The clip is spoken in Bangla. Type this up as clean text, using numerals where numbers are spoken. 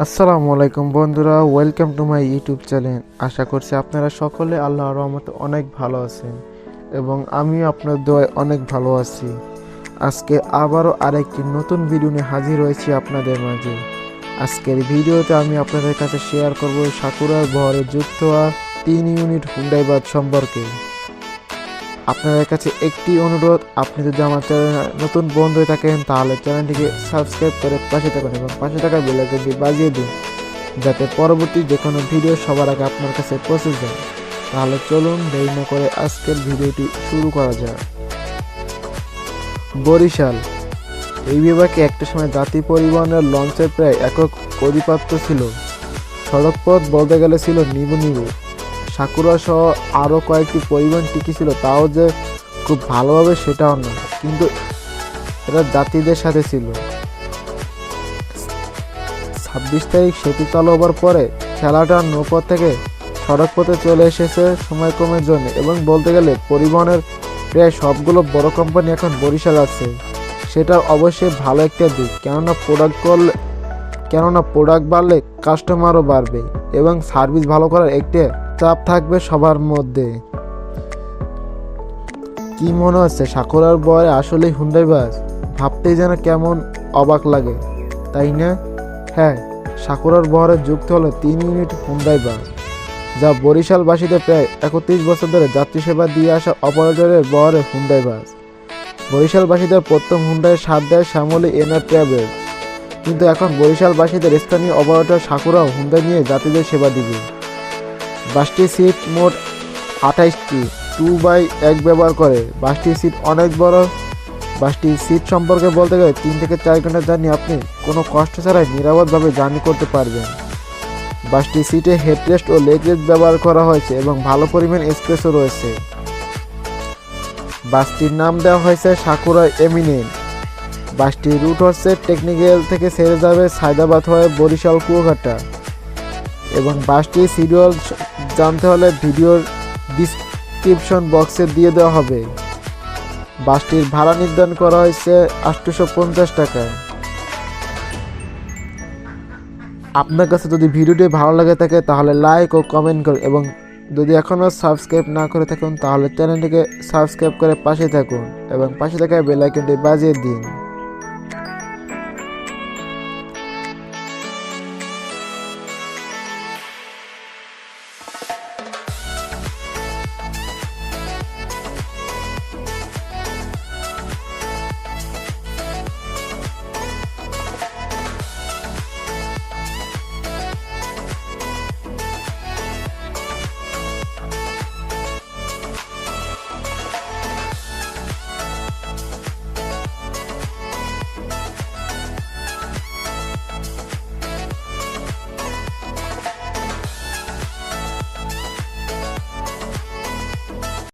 আসসালামু আলাইকুম বন্ধুরা, welcome to my YouTube channel. আশা করছি আপনারা সকলে আল্লাহর রহমতে অনেক ভালো আছেন এবং আমিও আপনার দোয়ায় অনেক ভালো আছি। আজকে আবারও আরেকটি নতুন ভিডিও নিয়ে হাজির হয়েছি আপনাদের মাঝে। আজকের ভিডিওতে আমি আপনাদের কাছে শেয়ার করব সাকুরার বহরে যুক্ত হওয়া 3 ইউনিট হুন্ডাই বাস সম্পর্কে। আপনাদের কাছে একটি অনুরোধ, আপনি যদি আমার চ্যানেল নতুন বন্ধু হয়ে থাকেন তাহলে চ্যানেলটিকে সাবস্ক্রাইব করে পাশে থাকুন এবং পাশে থাকা বেল আইকনটি বাজিয়ে দিন, যাতে পরবর্তী যে কোনো ভিডিও সবার আগে আপনার কাছে পৌঁছে যায়। তাহলে চলুন দেরি না করে আজকের ভিডিওটি শুরু করা যায়। বরিশাল এই বিভাগে একটা সময় জাতি পরিবহনের লঞ্চের প্রায় একক আধিপত্য ছিল। সড়কপথ বলতে গেলে ছিল নিবু নিবু। সাকুরা সহ আরও কয়েকটি পরিবহন টিকি ছিল, তাও যে খুব ভালোভাবে সেটাও না, কিন্তু এরা যাত্রীদের সাথে ছিল। 26 তারিখ সেতু চালু হবার পরে খেলাটা নৌপথ থেকে সড়কপথে চলে এসেছে সময় কমের জন্য, এবং বলতে গেলে পরিবহনের প্রায় সবগুলো বড় কোম্পানি এখন বরিশাল আছে। সেটা অবশ্যই ভালো একটা দিক, কেননা প্রোডাক্ট বাড়লে কাস্টমারও বাড়বে এবং সার্ভিস ভালো করার একটা চাপ থাকবে সবার মধ্যে। কি মনে হচ্ছে সাকুরার বহরে আসলেই হুন্ডাই বাস? ভাবতেই যেন কেমন অবাক লাগে, তাই না? হ্যাঁ, সাকুরার বহরে যুক্ত হলো 3 ইউনিট হুন্ডাই বাস, যা বরিশালবাসীদের প্রায় 31 বছর ধরে যাত্রী সেবা দিয়ে আসা অপারেটরের বহরে হুন্ডাই বাস। বরিশালবাসীদের প্রথম হুন্ডাইয়ের স্বাদ দেয় শ্যামলী এনার ট্রাভেলস, কিন্তু এখন বরিশালবাসীদের স্থানীয় অপারেটর সাকুরাও হুন্ডাই নিয়ে যাত্রীদের সেবা দিবে। বাসটির সিট মোট 28টি 2x1 ব্যবহার করে। বাসটির সিট অনেক বড়। বাসটির সিট সম্পর্কে বলতে গেলে 3 থেকে 4 ঘন্টা জার্নি আপনি কোনো কষ্ট ছাড়াই নিরাপদভাবে জার্নি করতে পারবেন। বাসটির সিটে হেডরেস্ট ও লেগ রেস্ট ব্যবহার করা হয়েছে এবং ভালো পরিমাণ স্পেসও রয়েছে। বাসটির নাম দেওয়া হয়েছে সাকুরা এমিনেন্ট। বাসটির রুট হচ্ছে টেকনিক্যাল থেকে ছেড়ে যাবে সায়দাবাদ হয়ে বরিশাল কুয়াকাটা, এবং বাসটির শিডিউল জানতে হলে ভিডিওর ডিসক্রিপশন বক্সে দিয়ে দেওয়া হবে। বাসটির ভাড়া নির্ধারণ করা হয়েছে 850 টাকায়। আপনার কাছে যদি ভিডিওটি ভালো লাগে থাকে তাহলে লাইক ও কমেন্ট করুন, এবং যদি এখনও সাবস্ক্রাইব না করে থাকুন তাহলে চ্যানেলটিকে সাবস্ক্রাইব করে পাশে থাকুন এবং পাশে থাকা বেল আইকনটি বাজিয়ে দিন।